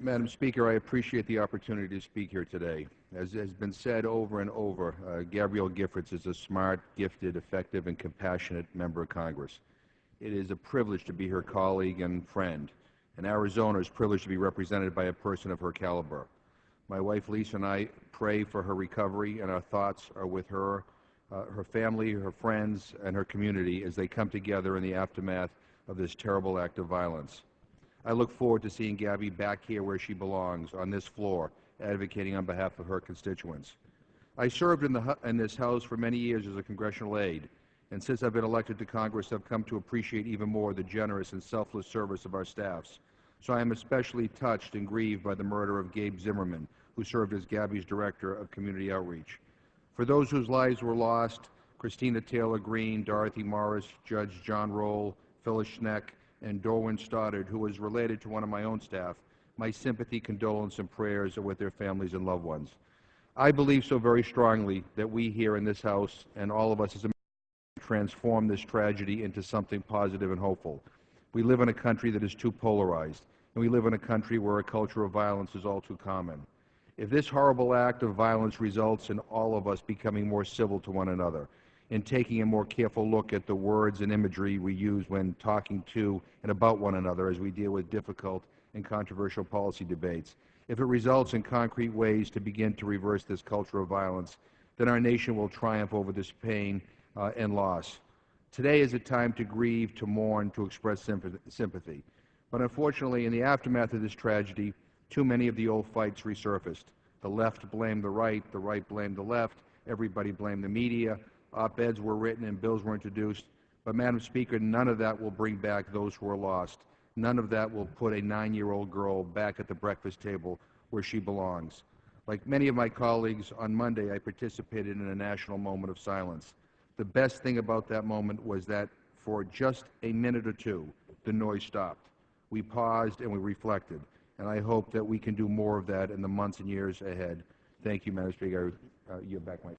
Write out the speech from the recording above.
Madam Speaker, I appreciate the opportunity to speak here today. As has been said over and over, Gabrielle Giffords is a smart, gifted, effective, and compassionate member of Congress. It is a privilege to be her colleague and friend, and Arizona is privileged to be represented by a person of her caliber. My wife Lisa and I pray for her recovery, and our thoughts are with her, her family, her friends, and her community as they come together in the aftermath of this terrible act of violence. I look forward to seeing Gabby back here where she belongs, on this floor, advocating on behalf of her constituents. I served in this House for many years as a congressional aide, and since I've been elected to Congress, I've come to appreciate even more the generous and selfless service of our staffs. So I am especially touched and grieved by the murder of Gabe Zimmerman, who served as Gabby's Director of Community Outreach. For those whose lives were lost, Christina Taylor Greene, Dorothy Morris, Judge John Roll, Phyllis Schneck, and Dorwin Stoddard, who was related to one of my own staff, my sympathy, condolence, and prayers are with their families and loved ones. I believe so very strongly that we here in this House and all of us as Americans transform this tragedy into something positive and hopeful. We live in a country that is too polarized, and we live in a country where a culture of violence is all too common. If this horrible act of violence results in all of us becoming more civil to one another, in taking a more careful look at the words and imagery we use when talking to and about one another as we deal with difficult and controversial policy debates, if it results in concrete ways to begin to reverse this culture of violence, then our nation will triumph over this pain and loss. Today is a time to grieve, to mourn, to express sympathy. But unfortunately, in the aftermath of this tragedy, too many of the old fights resurfaced. The left blamed the right blamed the left, everybody blamed the media, op-eds were written and bills were introduced. But, Madam Speaker, none of that will bring back those who are lost. None of that will put a 9-year-old girl back at the breakfast table where she belongs. Like many of my colleagues, on Monday I participated in a national moment of silence. The best thing about that moment was that for just a minute or two, the noise stopped. We paused and we reflected, and I hope that we can do more of that in the months and years ahead. Thank you, Madam Speaker. I yield back my